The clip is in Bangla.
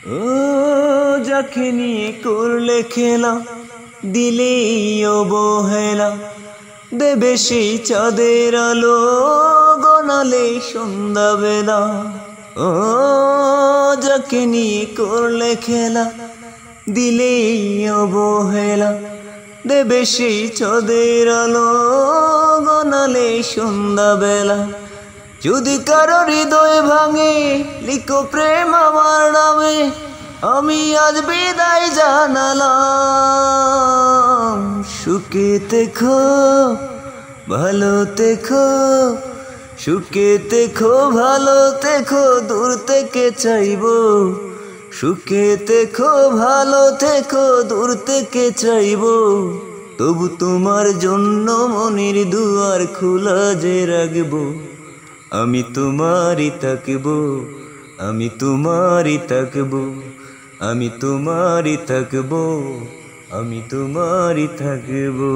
ও যাকে নিয়ে করলে খেলা, দিলেই অবহেলা, দেবে সেই চাঁদের আলো গনালে সন্ধ্যাবেলা। ও যাকে নিয়ে করলে খেলা, দিলেই অবহেলা, দেবে সেই চাঁদের আলো গনালে সন্ধ্যাবেলা। যদি কারো হৃদয় ভাঙে, লিখো প্রেম আমার নামে, আমি আজ বিদায় জানালাম। সুখে থেকো, ভালো থেকো, সুখে থেকো, ভালো থেকো, দূর থেকে চাইবো। সুখে থেকো, ভালো থেকো, দূর থেকে চাইবো। তবু তোমার জন্য মনের দুয়ার খোলা যে রাখবো। আমি তোমারই থাকবো, আমি তোমারই থাকবো, আমি তোমারই থাকবো, আমি তোমারই থাকবো।